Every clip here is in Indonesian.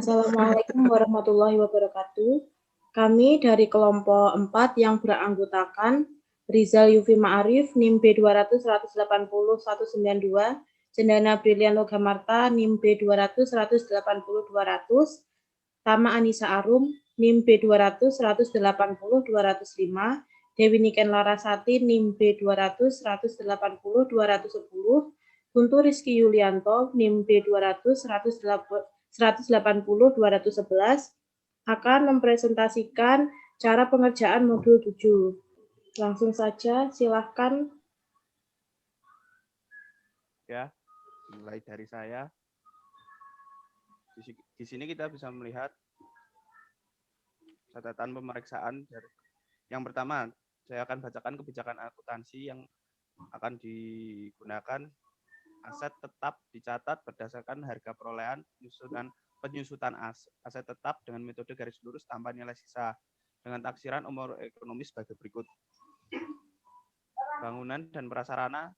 Assalamualaikum warahmatullahi wabarakatuh. Kami dari kelompok 4 yang beranggotakan Rizal Yufi Ma'arif, NIM B200-180-192, Jendana Brilian Logamarta, NIM B200-180-200, Tama Anissa Arum, NIM B200-180-205, Dewi Niken Larasati, NIM B200-180-210, Guntur Rizky Yulianto, NIM B200-180-211, akan mempresentasikan cara pengerjaan modul 7. Langsung saja, silahkan. Ya, mulai dari saya. Di sini kita bisa melihat catatan pemeriksaan. Yang pertama, saya akan bacakan kebijakan akuntansi yang akan digunakan. Aset tetap dicatat berdasarkan harga perolehan penyusutan aset tetap dengan metode garis lurus tanpa nilai sisa dengan taksiran umur ekonomi sebagai berikut. Bangunan dan prasarana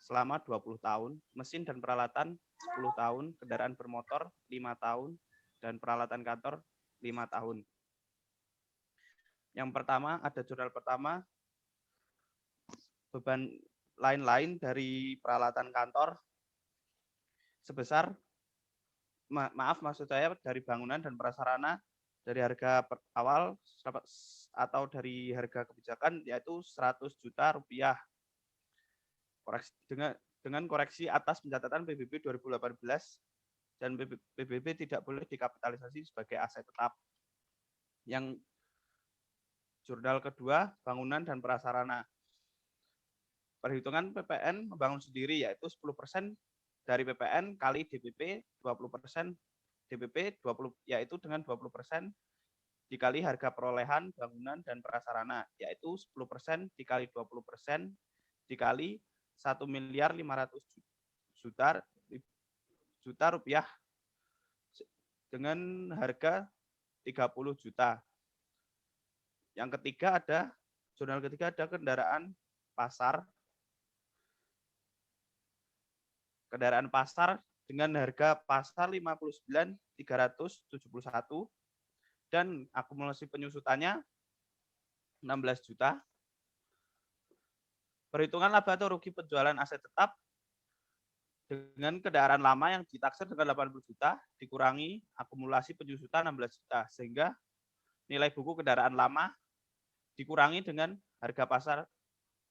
selama 20 tahun, mesin dan peralatan 10 tahun, kendaraan bermotor 5 tahun, dan peralatan kantor 5 tahun. Yang pertama, ada jurnal pertama, beban lain-lain dari peralatan kantor sebesar, maksud saya dari bangunan dan prasarana dari harga awal atau dari harga kebijakan yaitu 100 juta rupiah. Dengan koreksi atas pencatatan PBB 2018 dan PBB tidak boleh dikapitalisasi sebagai aset tetap. Yang jurnal kedua, bangunan dan prasarana. Perhitungan PPN membangun sendiri yaitu 10% dari PPN kali DPP 20%, DPP 20 yaitu dengan 20% dikali harga perolehan bangunan dan prasarana yaitu 10% dikali 20% dikali 1.500.000.000 rupiah dengan harga 30 juta. Yang ketiga ada jurnal ketiga ada kendaraan pasar. Kendaraan pasar dengan harga pasar 59.371 dan akumulasi penyusutannya 16 juta. Perhitungan laba atau rugi penjualan aset tetap dengan kendaraan lama yang ditaksir dengan 80 juta dikurangi akumulasi penyusutan 16 juta sehingga nilai buku kendaraan lama dikurangi dengan harga pasar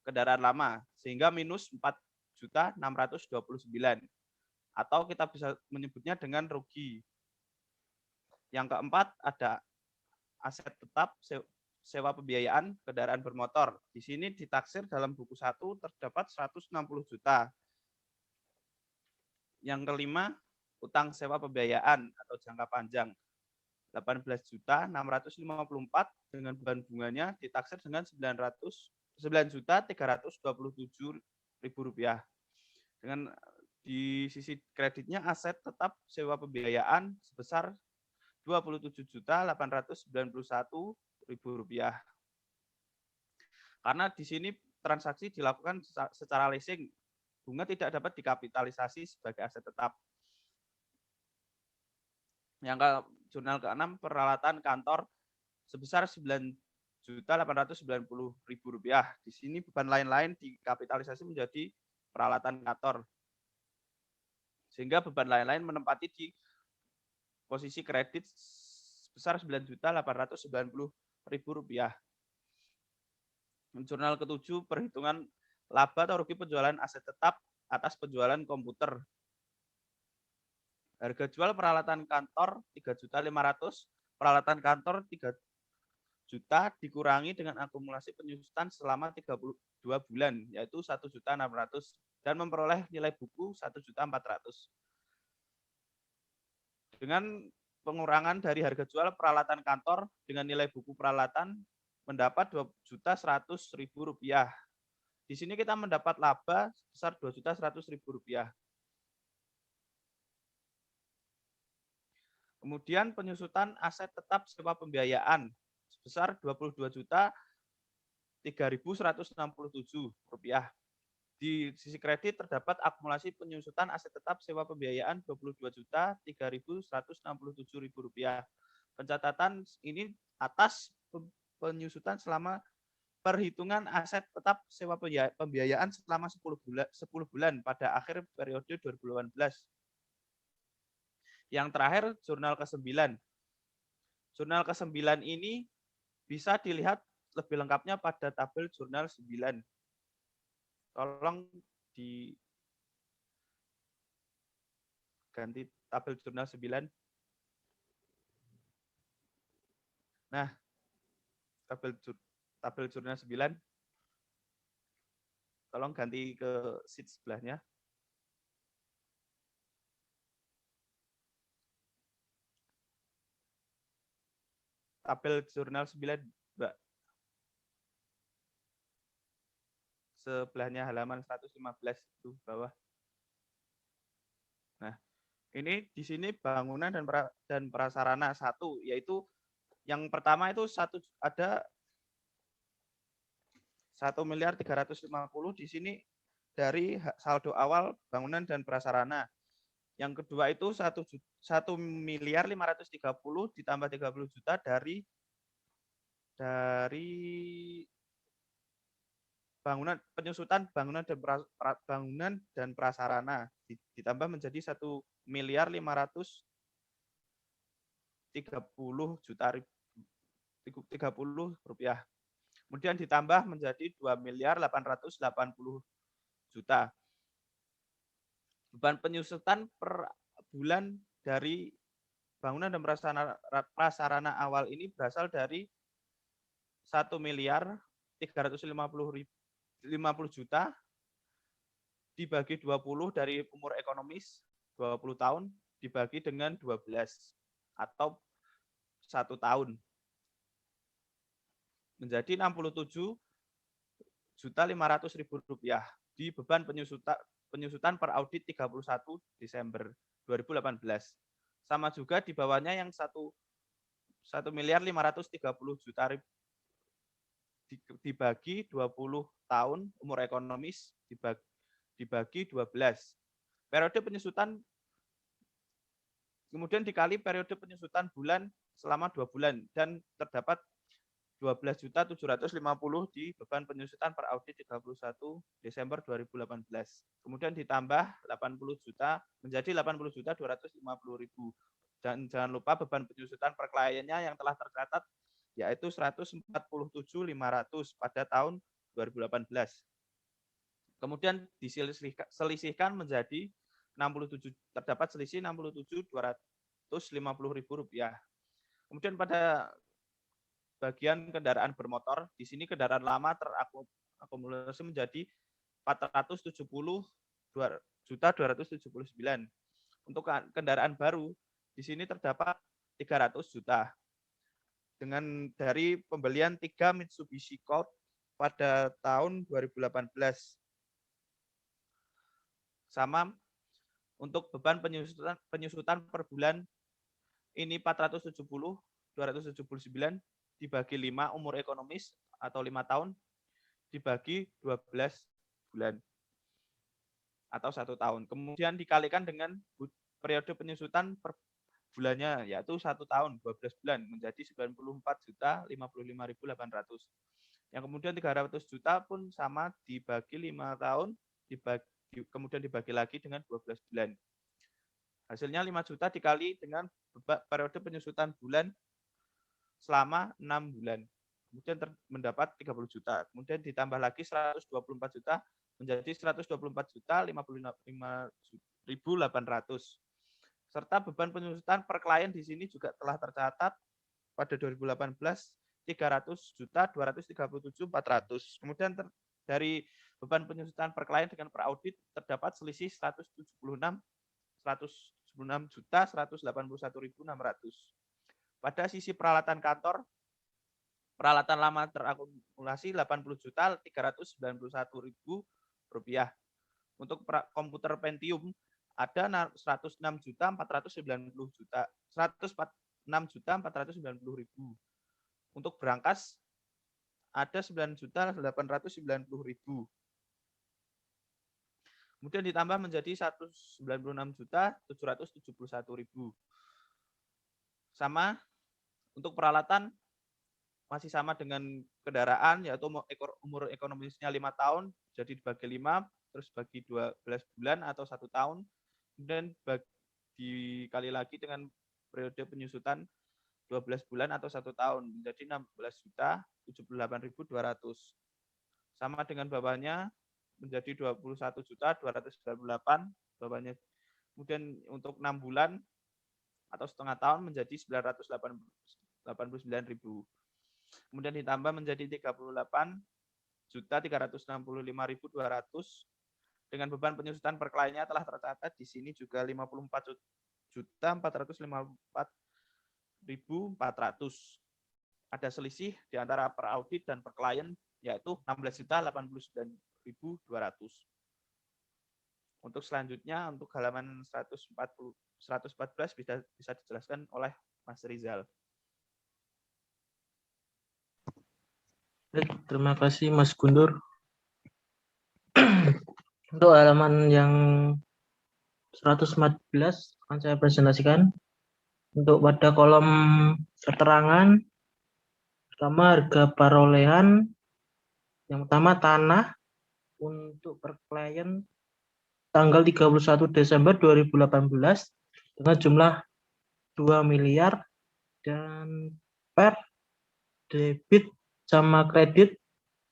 kendaraan lama sehingga minus 4.629 atau kita bisa menyebutnya dengan rugi. Yang keempat ada aset tetap sewa pembiayaan kendaraan bermotor. Di sini ditaksir dalam buku 1 terdapat 160 juta. Yang kelima, utang sewa pembiayaan atau jangka panjang 18.654 dengan beban bunganya ditaksir dengan 9.327.000 rupiah. Dengan di sisi kreditnya aset tetap sewa pembiayaan sebesar 27.891.000 rupiah. Karena di sini transaksi dilakukan secara leasing, bunga tidak dapat dikapitalisasi sebagai aset tetap. Yang jurnal ke-6 peralatan kantor sebesar 9.890.000 rupiah. Di sini beban lain-lain dikapitalisasi menjadi peralatan kantor. Sehingga beban lain-lain menempati di posisi kredit sebesar 9.890.000 rupiah. Jurnal ke-7 perhitungan laba atau rugi penjualan aset tetap atas penjualan komputer. Harga jual peralatan kantor 3.500.000, peralatan kantor 3 juta dikurangi dengan akumulasi penyusutan selama 32 bulan yaitu 1.600.000 dan memperoleh nilai buku 1.400.000. Dengan pengurangan dari harga jual peralatan kantor dengan nilai buku peralatan mendapat 2.100.000 rupiah. Di sini kita mendapat laba sebesar 2.100.000 rupiah. Kemudian penyusutan aset tetap sewa pembiayaan sebesar 22.3.167 rupiah. Di sisi kredit terdapat akumulasi penyusutan aset tetap sewa pembiayaan Rp22.367.000. Pencatatan ini atas penyusutan selama perhitungan aset tetap sewa pembiayaan selama 10 bulan pada akhir periode 2018. Yang terakhir, jurnal ke-9. Jurnal ke-9 ini bisa dilihat lebih lengkapnya pada tabel jurnal 9. Tolong diganti tabel jurnal 9. Nah, tabel jurnal 9. Tolong ganti ke sheet sebelahnya. Tabel jurnal 9, Mbak. Sebelahnya halaman 115 itu bawah. Nah, ini di sini bangunan dan prasarana 1, yaitu yang pertama itu ada 1.350.000 di sini dari saldo awal bangunan dan prasarana. Yang kedua itu 1.530.000 ditambah 30 juta dari penyusutan bangunan dan prasarana ditambah menjadi 1.030.000 rupiah. Kemudian ditambah menjadi 2.880.000. Beban penyusutan per bulan dari bangunan dan prasarana awal ini berasal dari 1.350.000 dibagi 20 dari umur ekonomis 20 tahun dibagi dengan 12 atau 1 tahun menjadi 67.500.000 rupiah di beban penyusutan per audit 31 Desember 2018. Sama juga di bawahnya yang 1.530.000 dibagi 20 tahun umur ekonomis dibagi 12. Periode penyusutan kemudian dikali periode penyusutan bulan selama 2 bulan dan terdapat 12.750 di beban penyusutan per audit 31 Desember 2018. Kemudian ditambah 80 juta menjadi 80.250.000. Dan jangan lupa beban penyusutan per kliennya yang telah tercatat yaitu 147.500 pada tahun 2018. Kemudian diselisihkan menjadi 67, terdapat selisih 67.250.000 rupiah. Kemudian pada bagian kendaraan bermotor, di sini kendaraan lama terakumulasi menjadi 470.279. Untuk kendaraan baru, di sini terdapat 300 juta. Dengan dari pembelian 3 Mitsubishi Colt pada tahun 2018. Sama untuk beban penyusutan per bulan ini 470.279 dibagi 5 umur ekonomis atau 5 tahun dibagi 12 bulan atau 1 tahun. Kemudian dikalikan dengan periode penyusutan per bulannya yaitu 1 tahun 12 bulan menjadi 94.055.800. Yang kemudian 300 juta pun sama dibagi 5 tahun kemudian dibagi lagi dengan 12 bulan. Hasilnya 5 juta dikali dengan periode penyusutan bulan selama 6 bulan. Kemudian mendapat 30 juta. Kemudian ditambah lagi 124 juta menjadi 124.055.800. Serta beban penyusutan per klien di sini juga telah tercatat pada 2018 300.237.400. Kemudian dari beban penyusutan per klien dengan per audit terdapat selisih 176.181.600. Pada sisi peralatan kantor, peralatan lama terakumulasi 80.391.000 rupiah. Untuk komputer Pentium ada 106.490.000. Untuk berangkas ada 9.890.000. Kemudian ditambah menjadi 196.771.000. Sama untuk peralatan masih sama dengan kendaraan, yaitu umur ekonomisnya 5 tahun, jadi dibagi 5, terus bagi 12 bulan atau 1 tahun, kemudian dikali lagi dengan periode penyusutan 12 bulan atau 1 tahun, menjadi 16.078.200. Sama dengan bawahnya menjadi 21.298 bawahnya. Kemudian untuk 6 bulan atau setengah tahun menjadi 989.000. Kemudian ditambah menjadi 38.365.200 dengan beban penyusutan per kliennya telah tercatat di sini juga 54.404.400. Ada selisih di antara per audit dan per klien yaitu 16.089.200. Untuk selanjutnya untuk halaman 114 bisa dijelaskan oleh Mas Rizal. Terima kasih Mas Guntur. Untuk halaman yang 114 akan saya presentasikan. Untuk pada kolom keterangan, pertama harga perolehan, yang pertama tanah untuk per klien tanggal 31 Desember 2018 dengan jumlah 2 miliar dan per debit sama kredit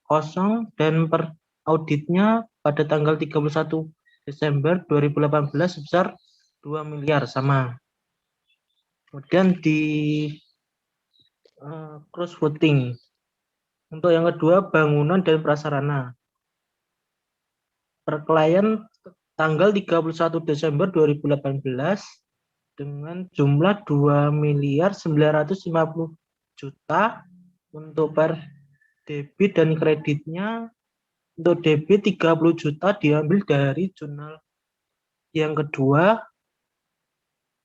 kosong dan per auditnya pada tanggal 31 Desember 2018 sebesar 2 miliar sama. Kemudian di cross voting. Untuk yang kedua bangunan dan prasarana. Per klien tanggal 31 Desember 2018 dengan jumlah 2.950.000.000 untuk per debit dan kreditnya. Untuk debit 30 juta diambil dari jurnal yang kedua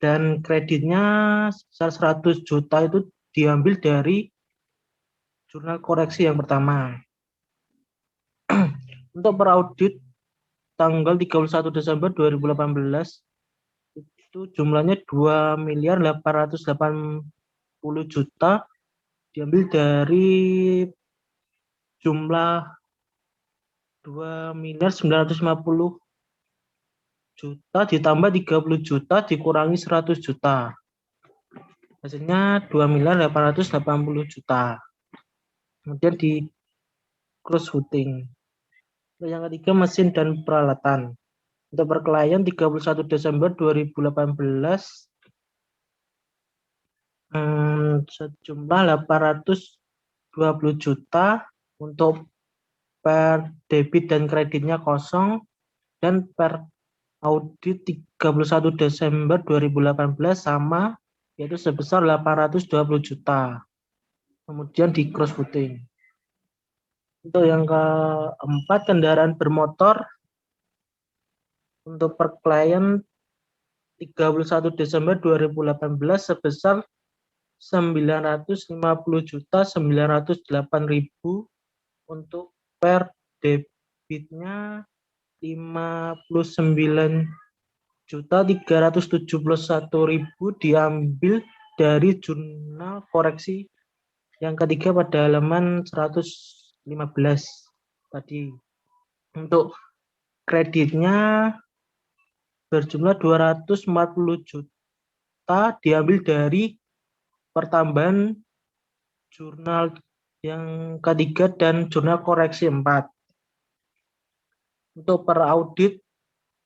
dan kreditnya sebesar 100 juta itu diambil dari jurnal koreksi yang pertama. Untuk per audit tanggal 31 Desember 2018 itu jumlahnya 2.880.000.000 diambil dari jumlah 2.950.000.000 ditambah 30 juta dikurangi 100 juta. Hasilnya 2.880.000.000. Kemudian di cross voting. Yang ketiga mesin dan peralatan. Untuk per klien 31 Desember 2018 sejumlah 820 juta untuk per debit dan kreditnya kosong dan per audit 31 Desember 2018 sama yaitu sebesar 820 juta. Kemudian di cross voting. Untuk yang keempat kendaraan bermotor untuk per klien 31 Desember 2018 sebesar 950.908.000 untuk per debitnya 59.371.000 diambil dari jurnal koreksi yang ketiga pada halaman 115 tadi. Untuk kreditnya berjumlah 240 juta diambil dari pertambahan jurnal yang ketiga dan jurnal koreksi 4. Untuk per audit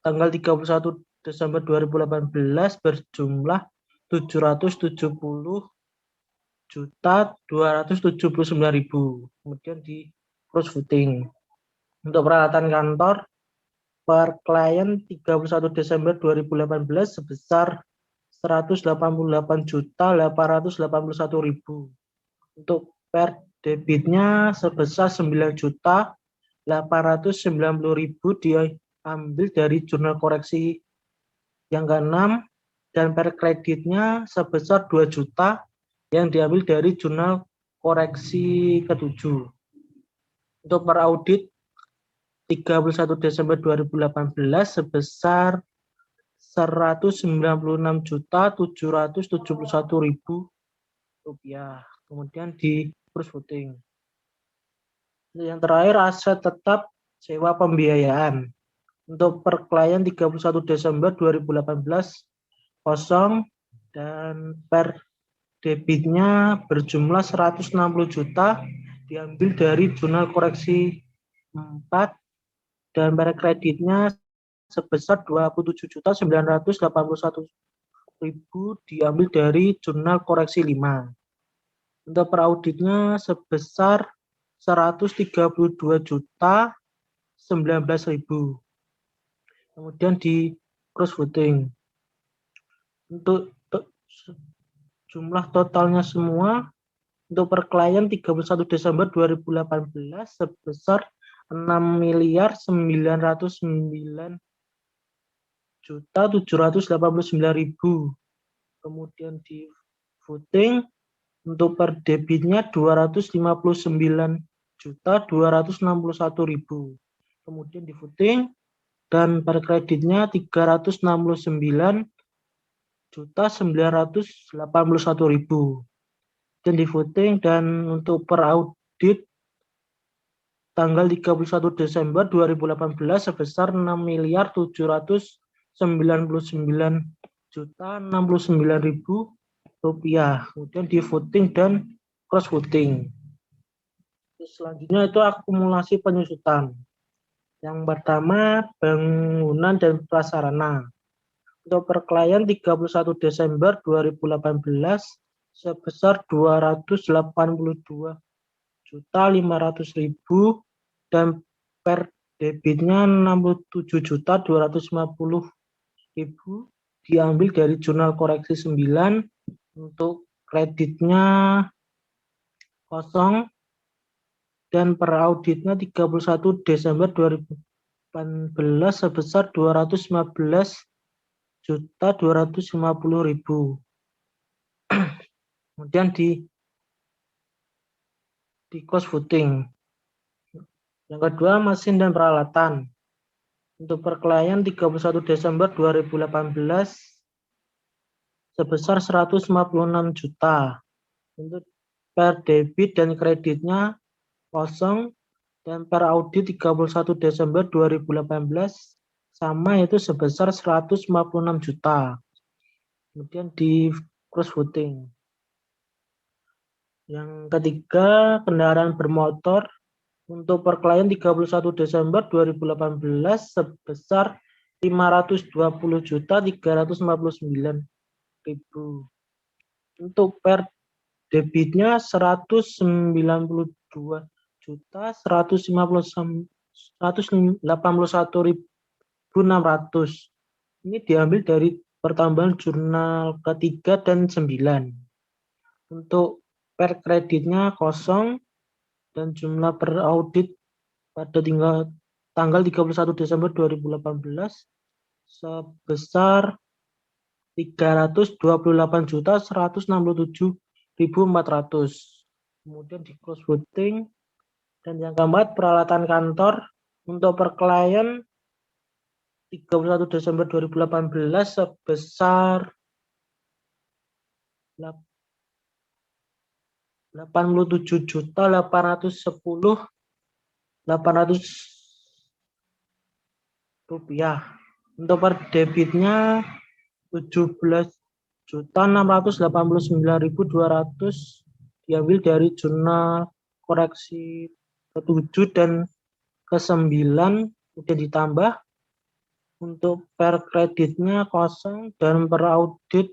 tanggal 31 Desember 2018 berjumlah 770.279.000. Kemudian di cross voting. Untuk peralatan kantor per klien 31 Desember 2018 sebesar 188.881.000. Untuk per debitnya sebesar 9.890.000 diambil dari jurnal koreksi yang ke-6 dan per kreditnya sebesar 2 juta yang diambil dari jurnal koreksi ke-7. Untuk per audit 31 Desember 2018 sebesar 196.771.000 rupiah. Kemudian di cross voting. Yang terakhir aset tetap sewa pembiayaan. Untuk per klien 31 Desember 2018 kosong dan per debitnya berjumlah 160 juta diambil dari jurnal koreksi 4 dan per kreditnya sebesar 27.981.000 diambil dari jurnal koreksi 5. Untuk per auditnya sebesar 132.019.000. Kemudian di cross voting. Untuk jumlah totalnya semua untuk per klien 31 Desember 2018 sebesar 6.009.789.000. Kemudian di voting untuk per debitnya 259.261.000. Kemudian di voting dan per kreditnya 369.981.000. Dan di voting dan untuk per audit tanggal 31 Desember 2018 sebesar 6.799.069.000 rupiah. Kemudian di voting dan cross voting. Selanjutnya itu akumulasi penyusutan. Yang pertama bangunan dan prasarana. Untuk per klien 31 Desember 2018 sebesar 282.500.000 dan per debitnya 67.250.000 diambil dari jurnal koreksi 9. Untuk kreditnya kosong dan per auditnya 31 Desember 2018 sebesar 215.250.000. Kemudian di cross voting. Yang kedua mesin dan peralatan. Untuk per klien 31 Desember 2018 sebesar 156 juta. Untuk per debit dan kreditnya kosong dan per audit 31 Desember 2018 sama itu sebesar 156 juta. Kemudian di cross voting. Yang ketiga kendaraan bermotor untuk per klien 31 Desember 2018 sebesar 520.359.000. Untuk per debitnya 192.181.600. Ini diambil dari pertambahan jurnal ketiga dan 9. Untuk per kreditnya kosong dan jumlah per audit pada tanggal 31 Desember 2018 sebesar 328.167.400. Kemudian di close voting. Dan yang keempat peralatan kantor untuk per klien 31 Desember 2018 sebesar 87.810.800 rupiah. Untuk per debitnya 17.689.200 diambil dari jurnal koreksi ke-7 dan ke-9 kemudian ditambah. Untuk per kreditnya kosong dan per audit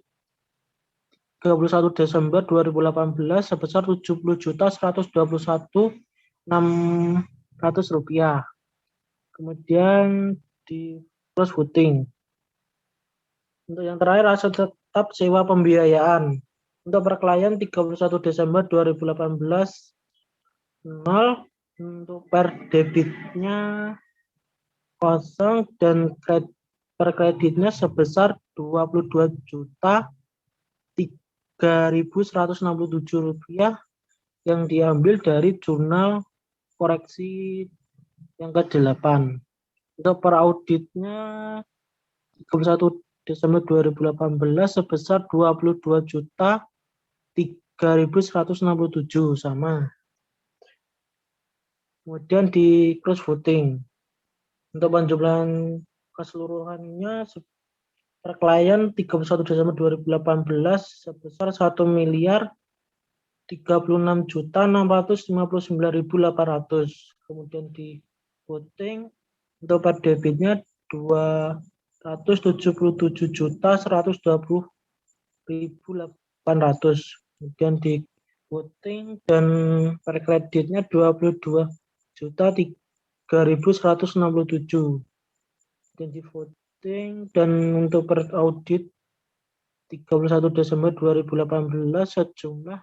31 Desember 2018 sebesar 70.121.600 rupiah. Kemudian di cross voting. Untuk yang terakhir aset tetap sewa pembiayaan. Untuk per klien 31 Desember 2018 0. Untuk per debitnya kosong dan per kreditnya sebesar 22.3.167 rupiah yang diambil dari jurnal koreksi yang ke-8. Untuk per auditnya 31 Desember 2018 sebesar 22.3.167 sama. Kemudian di close voting. Untuk penjumlahan keseluruhannya per klien 31 Desember 2018 sebesar 1.036.659.800. Kemudian di voting untuk per debitnya 277.120.800. Kemudian di voting dan per kreditnya 22.3.167. Dan di voting dan untuk per audit 31 Desember 2018 sejumlah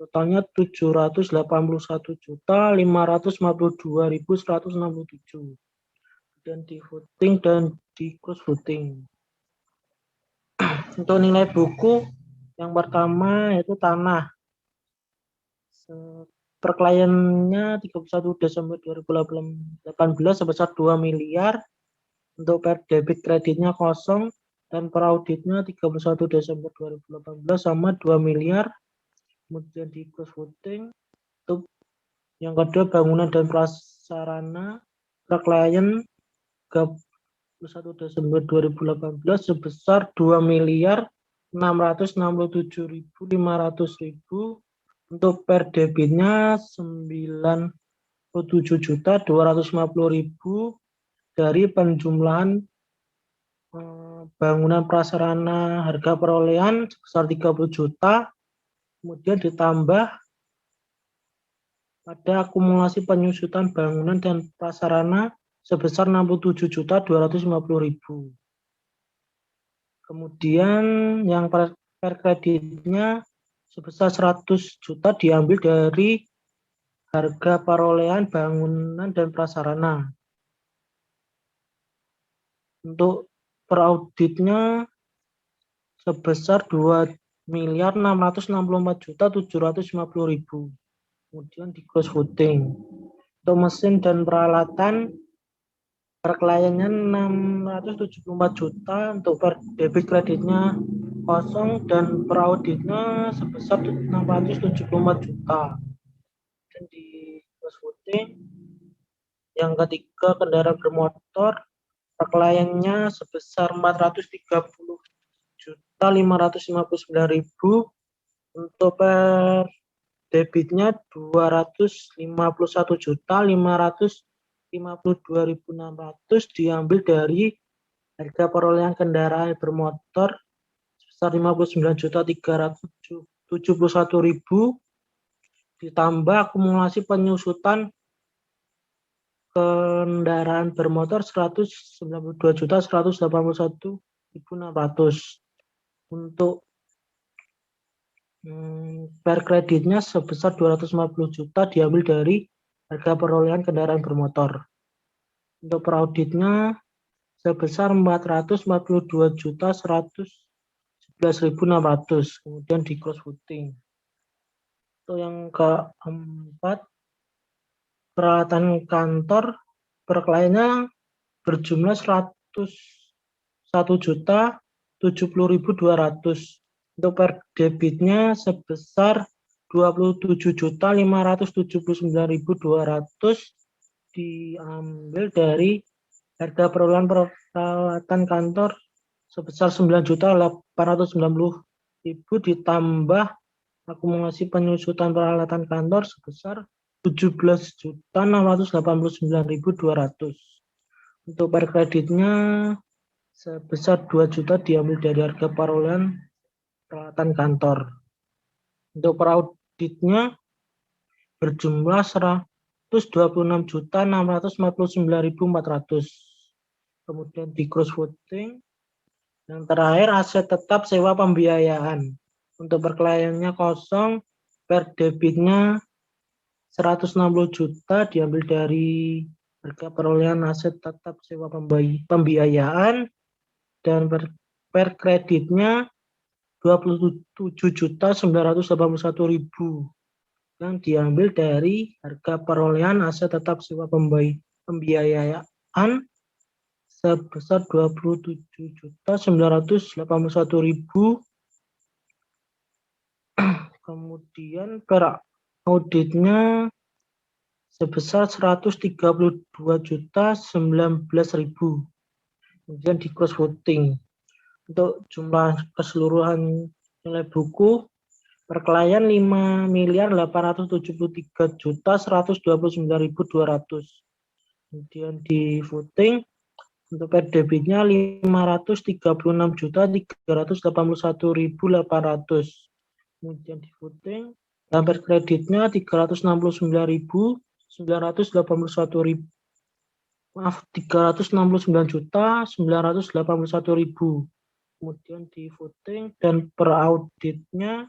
totalnya 781.552.167. Dan di voting dan di close voting. Untuk nilai buku yang pertama yaitu tanah. Per kliennya 31 Desember 2018 sebesar 2 miliar. Untuk per debit kreditnya kosong dan per auditnya 31 Desember 2018 sama 2 miliar. Kemudian di close voting. Untuk yang kedua bangunan dan prasarana per klien 31 Desember 2018 sebesar 2.667.500.000. Untuk per debitnya 97.250.000 dari penjumlahan bangunan prasarana harga perolehan sebesar 30 juta. Kemudian ditambah pada akumulasi penyusutan bangunan dan prasarana sebesar 67.250.000. Kemudian yang per kreditnya sebesar 100 juta diambil dari harga perolehan bangunan dan prasarana. Untuk per auditnya sebesar 2.664.750.000. Kemudian di close voting. Untuk mesin dan peralatan per kliennya 674 juta, untuk per debit kreditnya kosong dan per auditnya sebesar 674 juta. Dan di close voting yang ketiga kendaraan bermotor per kliennya sebesar 430.559.000. Untuk per debitnya 251.552.600 diambil dari harga perolehan kendaraan bermotor sebesar 59.371.000 ditambah akumulasi penyusutan kendaraan bermotor 192.181.600. Untuk per kreditnya sebesar 250 juta diambil dari harga perolehan kendaraan bermotor. Untuk per auditnya sebesar 442.111.600. Kemudian di close voting. Untuk yang keempat, peralatan kantor per kliennya berjumlah 101.070.200. Untuk per debitnya sebesar 27.579.200 diambil dari harga perolehan peralatan kantor sebesar 9.890.000 ditambah akumulasi penyusutan peralatan kantor sebesar 17.689.200. Untuk per kreditnya sebesar 2 juta diambil dari harga perolehan peralatan kantor. Untuk per auditnya berjumlah 126.649.400. Kemudian di close voting. Yang terakhir aset tetap sewa pembiayaan. Untuk per kliennya kosong, per debitnya 160 juta diambil dari harga perolehan aset tetap sewa pembiayaan dan per kreditnya 27.981.000 yang diambil dari harga perolehan aset tetap sewa pembiayaan sebesar 27.981.000. Kemudian per auditnya sebesar 132.019.000. Kemudian di cross voting. Untuk jumlah keseluruhan nilai buku per klien 5.873.129.200. Kemudian di voting untuk per debitnya 536.381.800. Kemudian di voting dan per kreditnya 369.981.000. Kemudian di voting dan per auditnya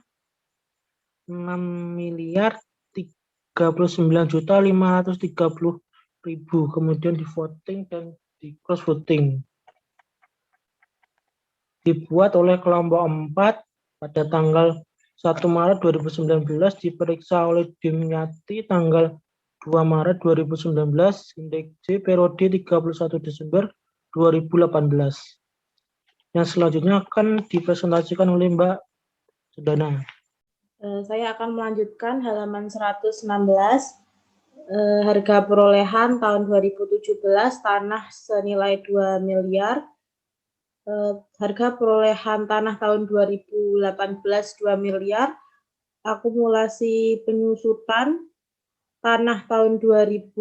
6.039.530.000. Kemudian di voting dan di cross voting. Dibuat oleh kelompok 4 pada tanggal 1 Maret 2019, diperiksa oleh Dimyati tanggal 2 Maret 2019, indeks C periode 31 Desember 2018. Yang selanjutnya akan dipresentasikan oleh Mbak Sudana. Saya akan melanjutkan halaman 116, harga perolehan tahun 2017 tanah senilai 2 miliar, harga perolehan tanah tahun 2018 2 miliar, akumulasi penyusutan tanah tahun 2000,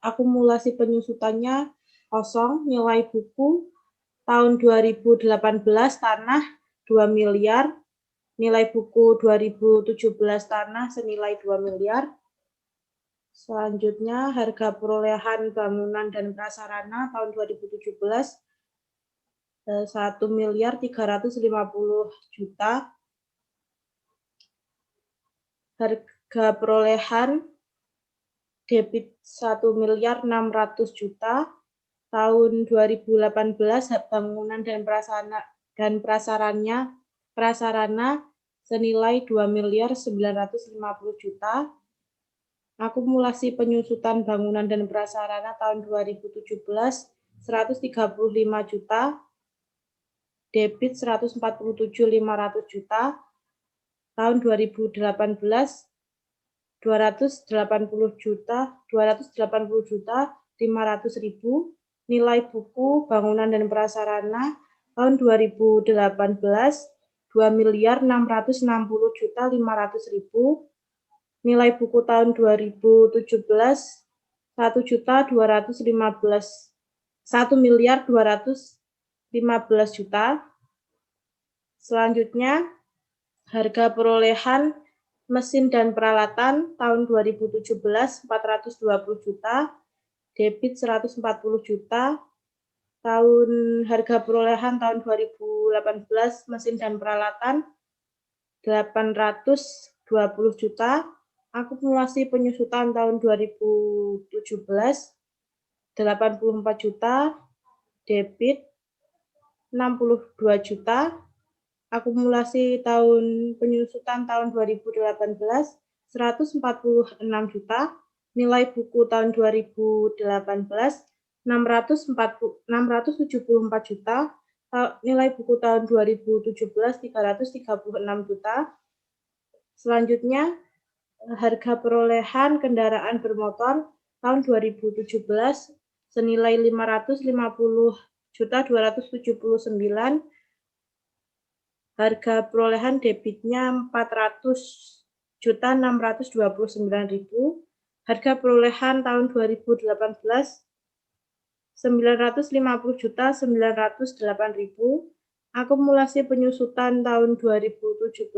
akumulasi penyusutannya kosong, nilai buku tahun 2018 tanah 2 miliar, nilai buku 2017 tanah senilai 2 miliar. Selanjutnya, harga perolehan bangunan dan prasarana tahun 2017 1.350.000.000. Harga perolehan debit 1.600.000.000. Tahun 2018 bangunan dan prasarana senilai 2.950.000.000. Akumulasi penyusutan bangunan dan prasarana tahun 2017 135 juta, debit 147.500 juta. Tahun 2018 280 juta 500.000. Nilai buku bangunan dan prasarana tahun 2018 2.660.500.000. Nilai buku tahun 2017 1.215.000.000. Selanjutnya, harga perolehan mesin dan peralatan tahun 2017 420 juta, debit 140 juta. Tahun harga perolehan tahun 2018 mesin dan peralatan 820 juta. Akumulasi penyusutan tahun 2017 84 juta, debit 62 juta. Akumulasi tahun penyusutan tahun 2018 146 juta. Nilai buku tahun 2018 674 juta. Nilai buku tahun 2017 336 juta. Selanjutnya, harga perolehan kendaraan bermotor tahun 2017 senilai 550.279. Harga perolehan debitnya 400.629.000. Harga perolehan tahun 2018 950.908.000. Akumulasi penyusutan tahun 2017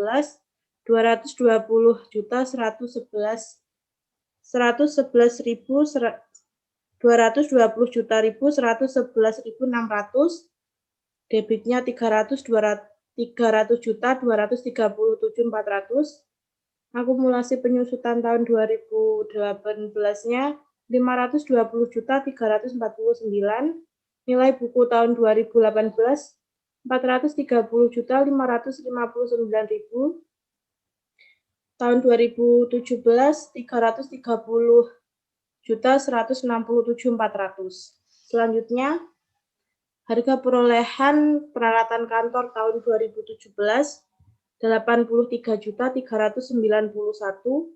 220.111.111.600. Debitnya 300.237.400. Akumulasi penyusutan tahun 2018-nya 520.349. Nilai buku tahun 2018 430.559.000. Tahun 2017 330 167.400. Selanjutnya, harga perolehan peralatan kantor tahun 2017 83.391.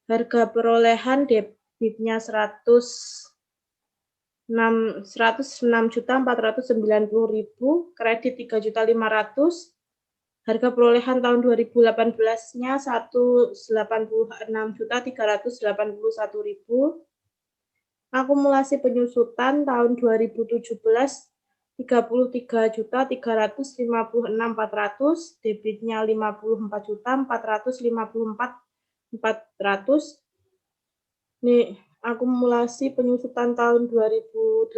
Harga perolehan debitnya 106.490.000, kredit 3.500.000. Harga perolehan tahun 2018-nya 186.381.000. Akumulasi penyusutan tahun 2017 33.356.400, debitnya 54.454.400. Nih, akumulasi penyusutan tahun 2018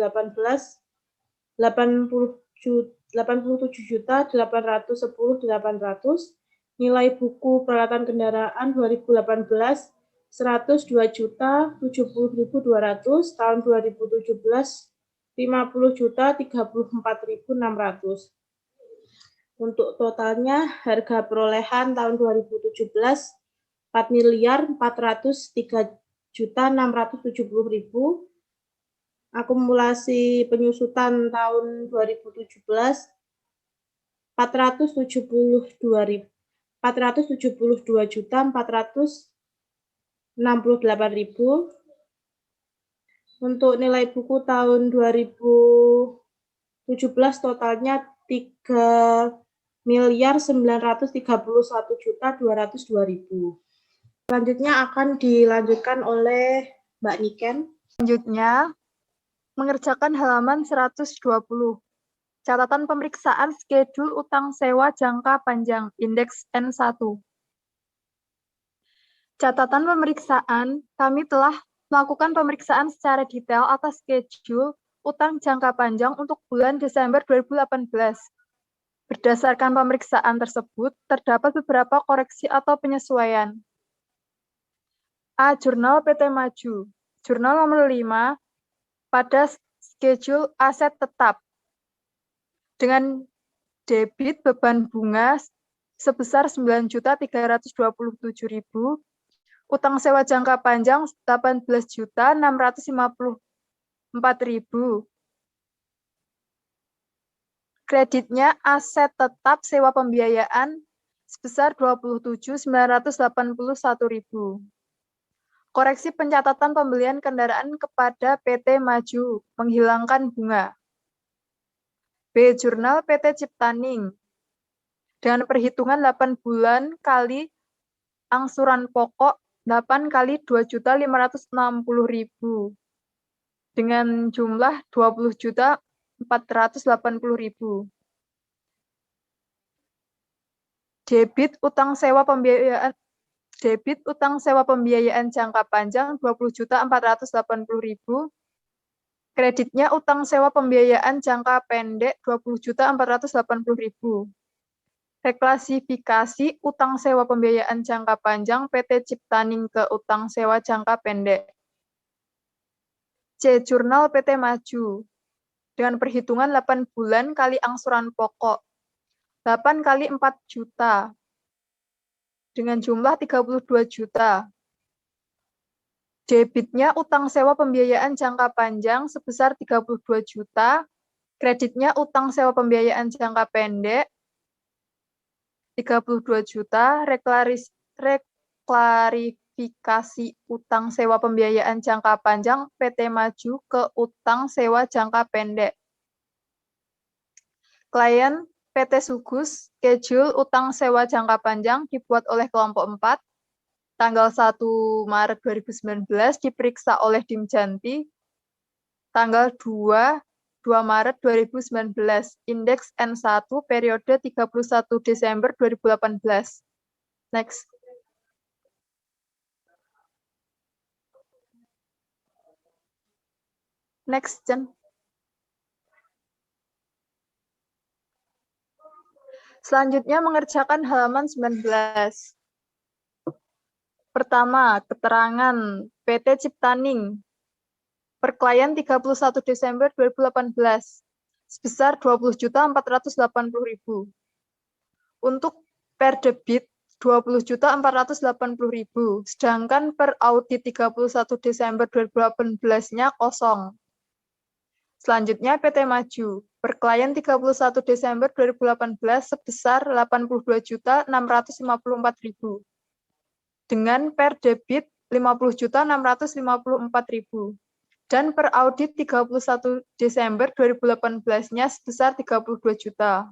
87.810.800. Nilai buku peralatan kendaraan 2018 102.070.200, tahun 2017 50.034.600. Untuk totalnya harga perolehan tahun 2017 4.403.670.000. Akumulasi penyusutan tahun 2017 472.468.000. Untuk nilai buku tahun 2017 totalnya 3.931.202.000. Selanjutnya akan dilanjutkan oleh Mbak Niken. Selanjutnya, mengerjakan halaman 120. Catatan pemeriksaan schedule utang sewa jangka panjang, indeks N1. Catatan pemeriksaan, kami telah melakukan pemeriksaan secara detail atas schedule utang jangka panjang untuk bulan Desember 2018. Berdasarkan pemeriksaan tersebut, terdapat beberapa koreksi atau penyesuaian. A. Jurnal PT Maju. Jurnal nomor 5 pada schedule aset tetap dengan debit beban bunga sebesar 9.327.000, utang sewa jangka panjang 18.654.000. Kreditnya aset tetap sewa pembiayaan sebesar 27.981.000. Koreksi pencatatan pembelian kendaraan kepada PT Maju, menghilangkan bunga. B. Jurnal PT Ciptaning. Dengan perhitungan 8 bulan kali angsuran pokok 8 kali 2.560.000 dengan jumlah 20.480.000. Debit utang sewa pembiayaan jangka panjang 20.480.000. Kreditnya utang sewa pembiayaan jangka pendek 20.480.000. Reklasifikasi utang sewa pembiayaan jangka panjang PT Ciptaning ke utang sewa jangka pendek. C. Jurnal PT Maju. Dengan perhitungan 8 bulan kali angsuran pokok. 8 kali 4 juta. Dengan jumlah 32 juta. Debitnya utang sewa pembiayaan jangka panjang sebesar 32 juta. Kreditnya utang sewa pembiayaan jangka pendek 32 juta. Reklarifikasi utang sewa pembiayaan jangka panjang PT Maju ke utang sewa jangka pendek. Klien PT Sugus, schedule utang sewa jangka panjang dibuat oleh kelompok 4, tanggal 1 Maret 2019 diperiksa oleh Dimjanti, tanggal 2 Maret 2019, indeks N1 periode 31 Desember 2018. Next. Next, Jen. Selanjutnya mengerjakan halaman 19. Pertama, keterangan PT Ciptaning per klien 31 Desember 2018 sebesar 20.480.000. Untuk per debit 20.480.000. Sedangkan per audit 31 Desember 2018-nya kosong. Selanjutnya PT Maju. Per klien 31 Desember 2018 sebesar 82.654.000. Dengan per debit 50.654.000. Dan per audit 31 Desember 2018-nya sebesar 32 juta.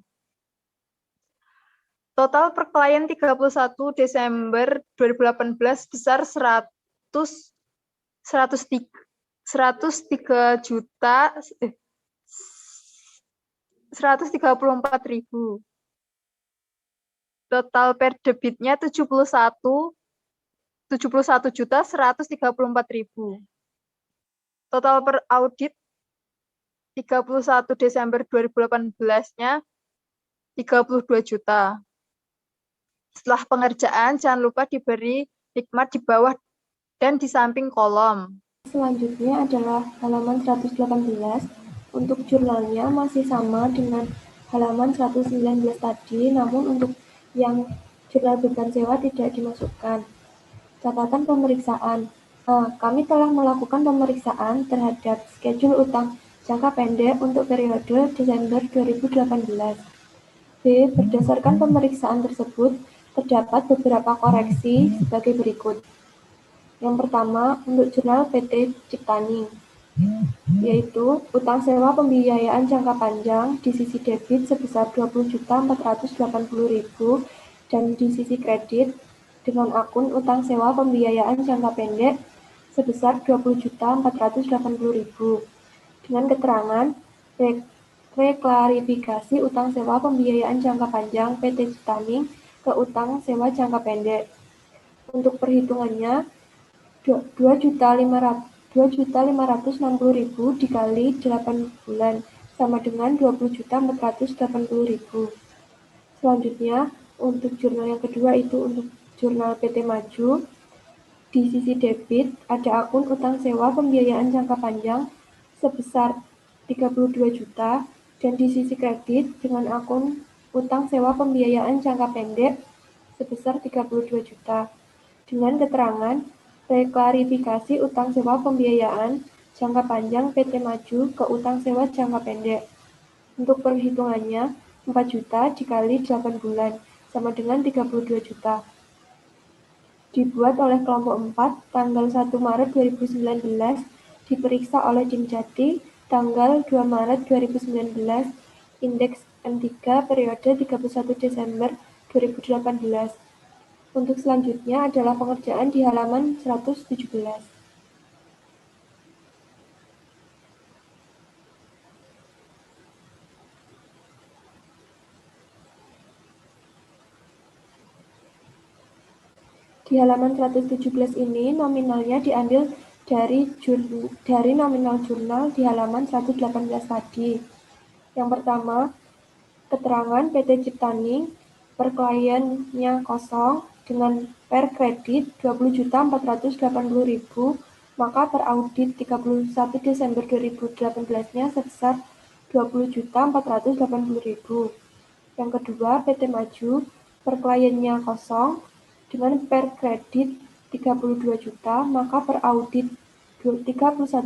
Total per klien 31 Desember 2018 sebesar 134.000. Total per debitnya 71.134.000. Total per audit 31 Desember 2018-nya 32 juta. Setelah pengerjaan, jangan lupa diberi hikmat di bawah dan di samping kolom. Selanjutnya adalah halaman 118. Untuk jurnalnya masih sama dengan halaman 119 tadi, namun untuk yang jurnal beban sewa tidak dimasukkan. Catatan pemeriksaan. Kami telah melakukan pemeriksaan terhadap schedule utang jangka pendek untuk periode Desember 2018. B. Berdasarkan pemeriksaan tersebut, terdapat beberapa koreksi sebagai berikut. Yang pertama, untuk jurnal PT Ciptaning, yaitu utang sewa pembiayaan jangka panjang di sisi debit sebesar 20.480.000 dan di sisi kredit dengan akun utang sewa pembiayaan jangka pendek sebesar 20.480.000 dengan keterangan reklarifikasi utang sewa pembiayaan jangka panjang PT Ciptaning ke utang sewa jangka pendek. Untuk perhitungannya, 2.560.000 dikali 8 bulan sama dengan 20.480.000. Selanjutnya, untuk jurnal yang kedua itu untuk jurnal PT Maju. Di sisi debit ada akun utang sewa pembiayaan jangka panjang sebesar 32 juta dan di sisi kredit dengan akun utang sewa pembiayaan jangka pendek sebesar 32 juta dengan keterangan reklarifikasi utang sewa pembiayaan jangka panjang PT Maju ke utang sewa jangka pendek. Untuk perhitungannya, 4 juta dikali 8 bulan sama dengan 32 juta. Dibuat oleh kelompok 4 tanggal 1 Maret 2019, diperiksa oleh Dimjati tanggal 2 Maret 2019, indeks M3 periode 31 Desember 2018. Untuk selanjutnya adalah pengerjaan di halaman 117. Di halaman 117 ini nominalnya diambil dari nominal jurnal di halaman 118 tadi. Yang pertama, keterangan PT Ciptaning per kliennya kosong dengan per kredit 20.480.000, maka per audit 31 Desember 2018-nya sebesar 20.480.000. Yang kedua, PT Maju per kliennya kosong dengan per kredit 32 juta, maka per audit 31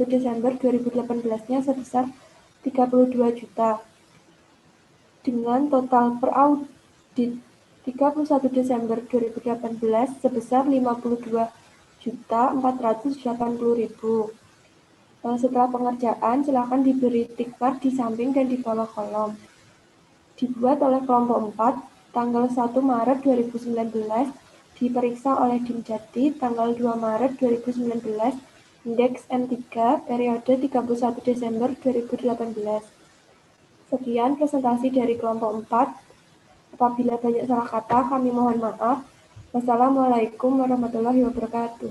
Desember 2018-nya sebesar 32 juta. Dengan total per audit 31 Desember 2018 sebesar 52.480.000. Setelah pengerjaan, silakan diberi tik mark di samping dan di bawah kolom. Dibuat oleh kelompok 4 tanggal 1 Maret 2019, diperiksa oleh Dimjati tanggal 2 Maret 2019, indeks M3 periode 31 Desember 2018. Sekian presentasi dari kelompok 4. Apabila banyak salah kata, kami mohon maaf. Wassalamualaikum warahmatullahi wabarakatuh.